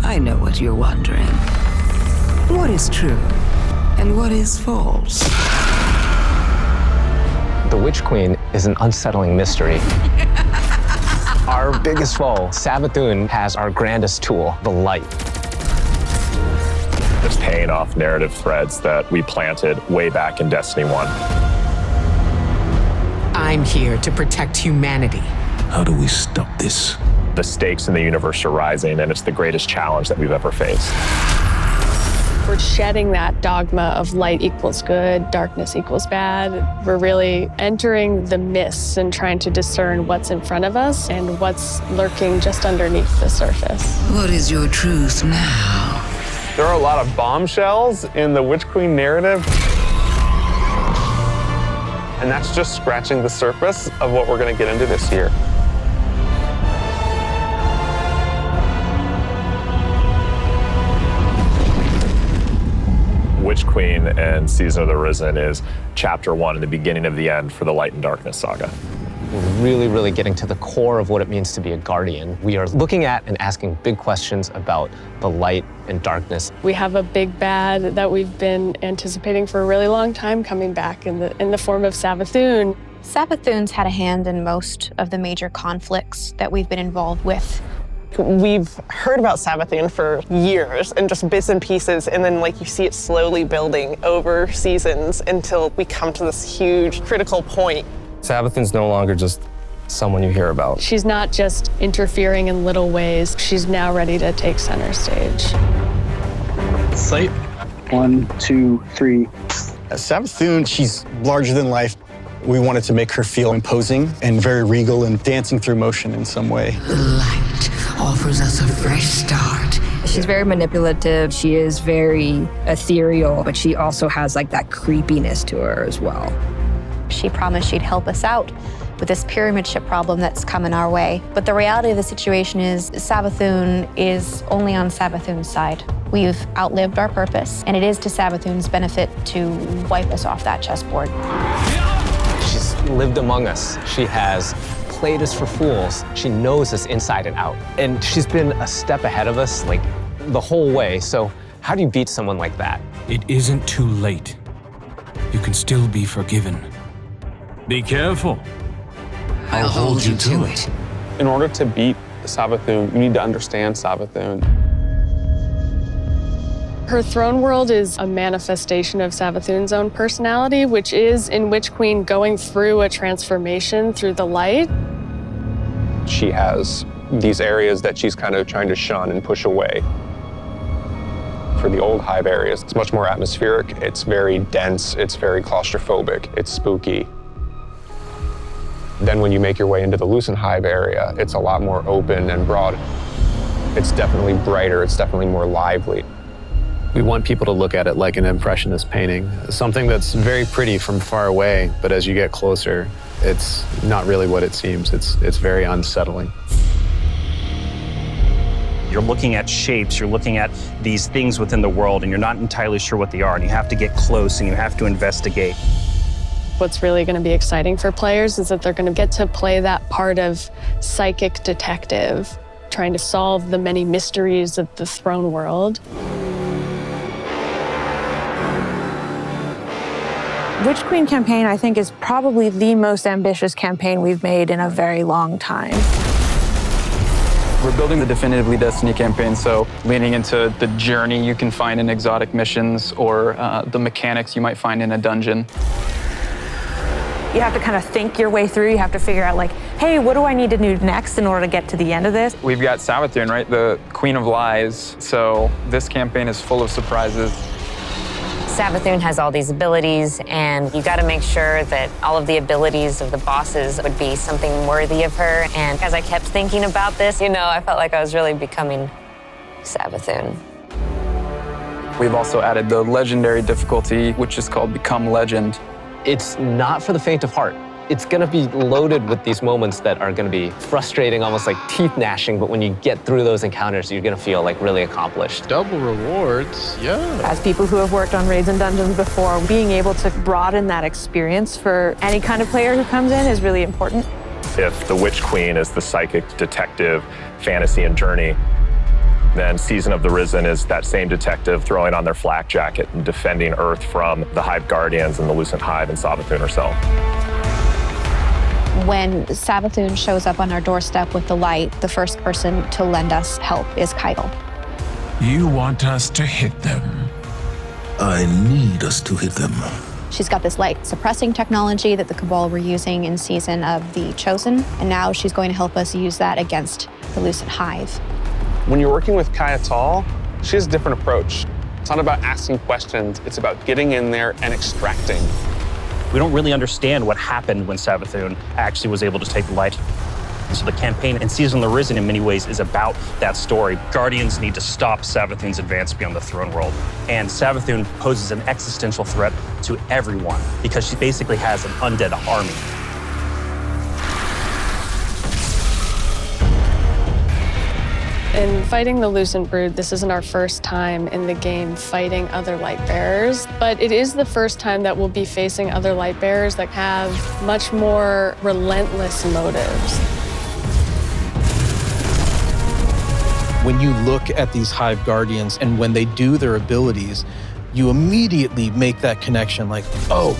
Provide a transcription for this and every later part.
I know what you're wondering. What is true and what is false? The Witch Queen is an unsettling mystery. Our biggest foe, Savathun, has our grandest tool, the light. It's paying off narrative threads that we planted way back in Destiny 1. I'm here to protect humanity. How do we stop this? The stakes in the universe are rising, and it's the greatest challenge that we've ever faced. We're shedding that dogma of light equals good, darkness equals bad. We're really entering the mists and trying to discern what's in front of us and what's lurking just underneath the surface. What is your truth now? There are a lot of bombshells in the Witch Queen narrative. And that's just scratching the surface of what we're going to get into this year. Witch Queen and Season of the Risen is chapter 1 and the beginning of the end for the Light and Darkness saga. We're really getting to the core of what it means to be a guardian. We are looking at and asking big questions about the light and darkness. We have a big bad that we've been anticipating for a really long time coming back in the form of Savathun. Savathun's had a hand in most of the major conflicts that we've been involved with. We've heard about Savathun for years and just bits and pieces, and then you see it slowly building over seasons until we come to this huge critical point. Savathun's no longer just someone you hear about. She's not just interfering in little ways. She's now ready to take center stage. Sight. 1, 2, 3. Savathun, she's larger than life. We wanted to make her feel imposing and very regal and dancing through motion in some way. The light offers us a fresh start. She's very manipulative. She is very ethereal, but she also has that creepiness to her as well. She promised she'd help us out with this pyramid ship problem that's coming our way. But the reality of the situation is Savathun is only on Savathun's side. We've outlived our purpose, and it is to Savathun's benefit to wipe us off that chessboard. She's lived among us. She has played us for fools. She knows us inside and out. And she's been a step ahead of us, the whole way. So how do you beat someone like that? It isn't too late. You can still be forgiven. Be careful. I'll hold you to it. In order to beat Savathun, you need to understand Savathun. Her throne world is a manifestation of Savathun's own personality, which is, in Witch Queen, going through a transformation through the light. She has these areas that she's kind of trying to shun and push away. For the old hive areas, it's much more atmospheric, it's very dense, it's very claustrophobic, it's spooky. Then when you make your way into the Lucent hive area, it's a lot more open and broad. It's definitely brighter, it's definitely more lively. We want people to look at it like an impressionist painting, something that's very pretty from far away, but as you get closer, it's not really what it seems. It's very unsettling. You're looking at shapes, you're looking at these things within the world, and you're not entirely sure what they are, and you have to get close and you have to investigate. What's really going to be exciting for players is that they're going to get to play that part of psychic detective, trying to solve the many mysteries of the throne world. Witch Queen campaign, I think, is probably the most ambitious campaign we've made in a very long time. We're building the definitively Destiny campaign, so leaning into the journey you can find in exotic missions or the mechanics you might find in a dungeon. You have to kind of think your way through. You have to figure out hey, what do I need to do next in order to get to the end of this? We've got Savathun, right? The Queen of Lies. So this campaign is full of surprises. Savathun has all these abilities, and you got to make sure that all of the abilities of the bosses would be something worthy of her. And as I kept thinking about this, I felt like I was really becoming Savathun. We've also added the legendary difficulty, which is called Become Legend. It's not for the faint of heart. It's gonna be loaded with these moments that are gonna be frustrating, almost like teeth gnashing, but when you get through those encounters, you're gonna feel really accomplished. Double rewards, yeah. As people who have worked on raids and dungeons before, being able to broaden that experience for any kind of player who comes in is really important. If the Witch Queen is the psychic detective fantasy and journey, Then Season of the Risen is that same detective throwing on their flak jacket and defending Earth from the Hive Guardians and the Lucent Hive and Savathun herself. When Savathun shows up on our doorstep with the light, the first person to lend us help is Keitel. You want us to hit them? I need us to hit them. She's got this light suppressing technology that the Cabal were using in Season of the Chosen, and now she's going to help us use that against the Lucent Hive. When you're working with Keitel, she has a different approach. It's not about asking questions, it's about getting in there and extracting. We don't really understand what happened when Savathun actually was able to take the light. So the campaign in Season of the Risen in many ways is about that story. Guardians need to stop Savathun's advance beyond the throne world. And Savathun poses an existential threat to everyone because she basically has an undead army. In fighting the Lucent Brood, this isn't our first time in the game fighting other Lightbearers, but it is the first time that we'll be facing other Lightbearers that have much more relentless motives. When you look at these Hive Guardians and when they do their abilities, you immediately make that connection like, oh,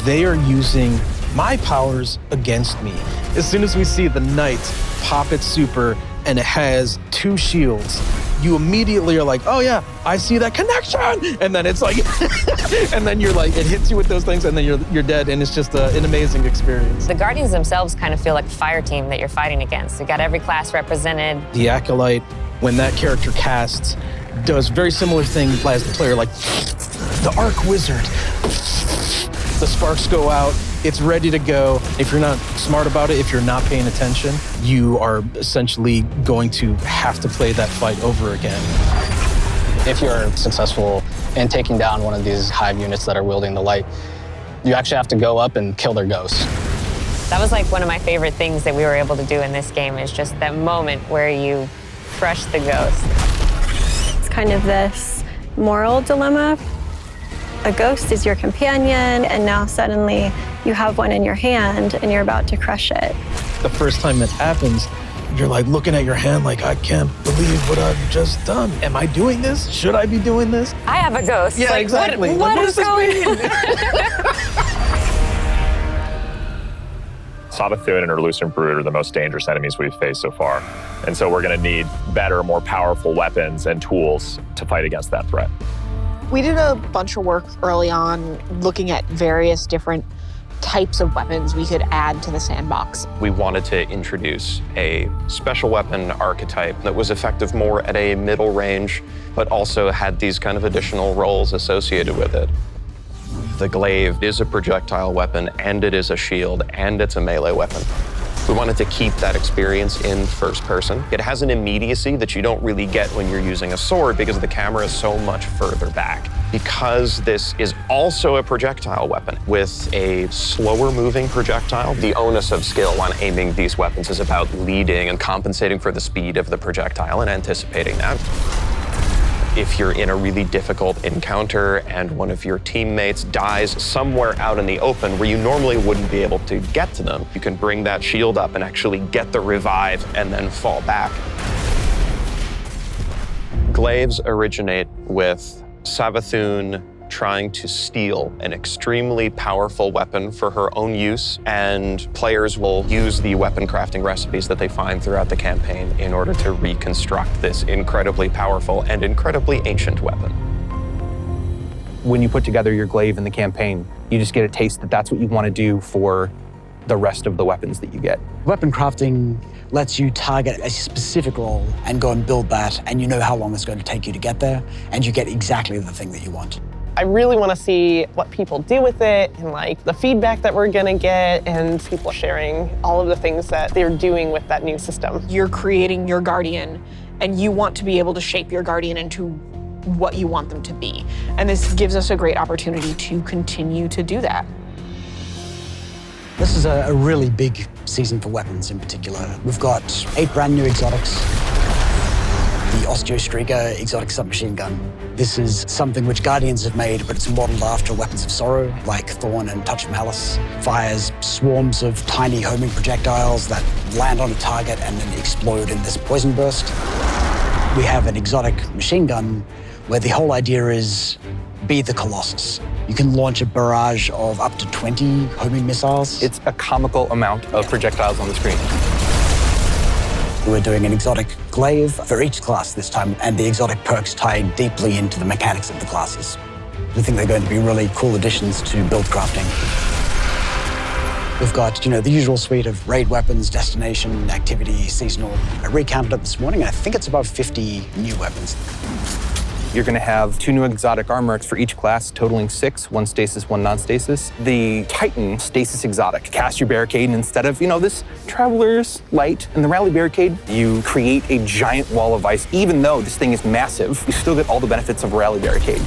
they are using my powers against me. As soon as we see the Knight pop its super and it has 2 shields, you immediately are like, oh yeah, I see that connection. And then it's like, and then you're like, it hits you with those things and then you're dead, and it's just an amazing experience. The Guardians themselves kind of feel like a fire team that you're fighting against. You got every class represented. The Acolyte, when that character casts, does very similar thing as the player, like the Arc Wizard. The sparks go out, it's ready to go. If you're not smart about it, if you're not paying attention, you are essentially going to have to play that fight over again. If you're successful in taking down one of these Hive units that are wielding the light, you actually have to go up and kill their ghosts. That was like one of my favorite things that we were able to do in this game, is just that moment where you crush the ghost. It's kind of this moral dilemma. A ghost is your companion, and now suddenly you have one in your hand and you're about to crush it. The first time it happens, you're like looking at your hand like, I can't believe what I've just done. Am I doing this? Should I be doing this? I have a ghost. Yeah, like, exactly. What is going on? Savathun and her Lucent Brood are the most dangerous enemies we've faced so far. And so we're gonna need better, more powerful weapons and tools to fight against that threat. We did a bunch of work early on looking at various different types of weapons we could add to the sandbox. We wanted to introduce a special weapon archetype that was effective more at a middle range, but also had these kind of additional roles associated with it. The Glaive is a projectile weapon, and it is a shield, and it's a melee weapon. We wanted to keep that experience in first person. It has an immediacy that you don't really get when you're using a sword because the camera is so much further back. Because this is also a projectile weapon with a slower moving projectile, the onus of skill on aiming these weapons is about leading and compensating for the speed of the projectile and anticipating that. If you're in a really difficult encounter and one of your teammates dies somewhere out in the open where you normally wouldn't be able to get to them, you can bring that shield up and actually get the revive and then fall back. Glaives originate with Savathun trying to steal an extremely powerful weapon for her own use, and players will use the weapon crafting recipes that they find throughout the campaign in order to reconstruct this incredibly powerful and incredibly ancient weapon. When you put together your Glaive in the campaign, you just get a taste that that's what you want to do for the rest of the weapons that you get. Weapon crafting lets you target a specific role and go and build that, and you know how long it's going to take you to get there, and you get exactly the thing that you want. I really want to see what people do with it and like the feedback that we're going to get and people sharing all of the things that they're doing with that new system. You're creating your Guardian and you want to be able to shape your Guardian into what you want them to be. And this gives us a great opportunity to continue to do that. This is a really big season for weapons in particular. We've got 8 brand new exotics. The Osteostreaker exotic submachine gun. This is something which Guardians have made, but it's modeled after weapons of sorrow, like Thorn and Touch of Malice. Fires swarms of tiny homing projectiles that land on a target and then explode in this poison burst. We have an exotic machine gun where the whole idea is be the Colossus. You can launch a barrage of up to 20 homing missiles. It's a comical amount of projectiles on the screen. We're doing an exotic glaive for each class this time, and the exotic perks tie deeply into the mechanics of the classes. We think they're going to be really cool additions to build crafting. We've got, the usual suite of raid weapons, destination, activity, seasonal. I recounted it this morning, and I think it's about 50 new weapons. You're going to have 2 new exotic armor for each class, totaling 6, 1 stasis, 1 non-stasis. The Titan stasis exotic. Cast your barricade, and instead of, this Traveler's Light and the Rally Barricade, you create a giant wall of ice. Even though this thing is massive, you still get all the benefits of a Rally Barricade.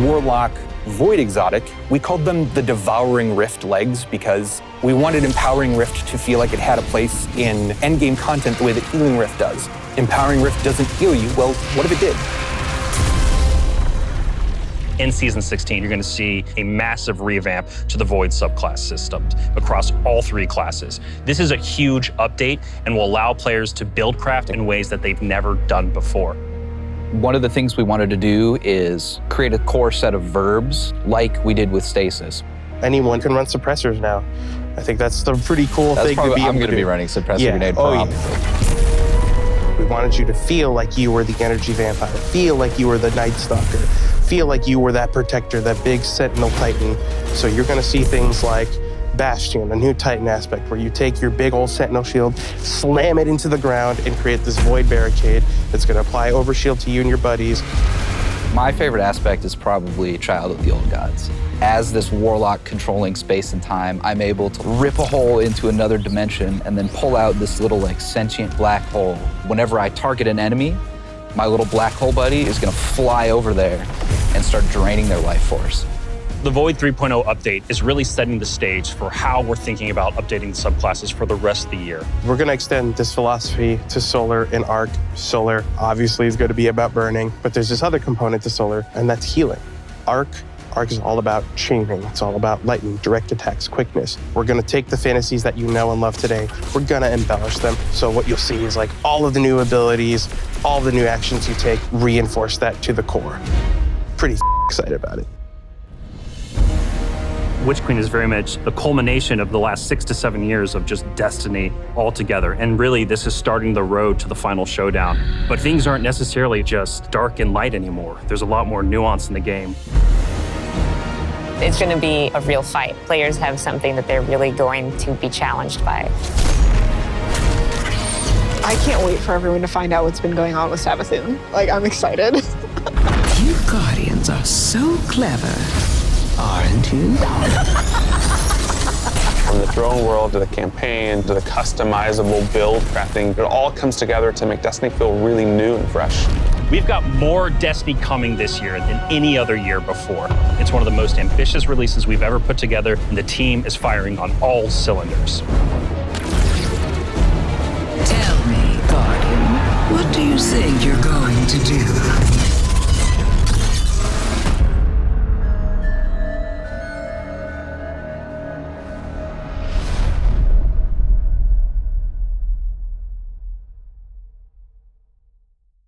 Warlock Void exotic, we called them the Devouring Rift legs because we wanted Empowering Rift to feel like it had a place in endgame content the way that Healing Rift does. Empowering Rift doesn't heal you, well, what if it did? In Season 16, you're going to see a massive revamp to the Void subclass system across all 3 classes. This is a huge update and will allow players to build craft in ways that they've never done before. One of the things we wanted to do is create a core set of verbs like we did with Stasis. Anyone can run suppressors now. I think that's the pretty cool thing to be able to do. I'm going to be running suppressor grenade probably. We wanted you to feel like you were the energy vampire, feel like you were the Night Stalker, feel like you were that protector, that big Sentinel Titan. So you're going to see things like Bastion, a new Titan aspect, where you take your big old Sentinel shield, slam it into the ground, and create this Void Barricade that's going to apply overshield to you and your buddies. My favorite aspect is probably Child of the Old Gods. As this Warlock controlling space and time, I'm able to rip a hole into another dimension and then pull out this little sentient black hole. Whenever I target an enemy, my little black hole buddy is going to fly over there and start draining their life force. The Void 3.0 update is really setting the stage for how we're thinking about updating the subclasses for the rest of the year. We're going to extend this philosophy to Solar and Arc. Solar obviously is going to be about burning, but there's this other component to Solar, and that's healing. Arc is all about chaining. It's all about lightning, direct attacks, quickness. We're going to take the fantasies that you know and love today. We're going to embellish them. So what you'll see is all of the new abilities, all the new actions you take, reinforce that to the core. Pretty excited about it. Witch Queen is very much the culmination of the last 6 to 7 years of just Destiny all together. And really, this is starting the road to the final showdown. But things aren't necessarily just dark and light anymore. There's a lot more nuance in the game. It's going to be a real fight. Players have something that they're really going to be challenged by. I can't wait for everyone to find out what's been going on with Savathûn. I'm excited. You Guardians are so clever, aren't you? From the throne world to the campaign to the customizable build crafting, it all comes together to make Destiny feel really new and fresh. We've got more Destiny coming this year than any other year before. It's one of the most ambitious releases we've ever put together, and the team is firing on all cylinders. Tell me, Guardian, what do you think you're going to do?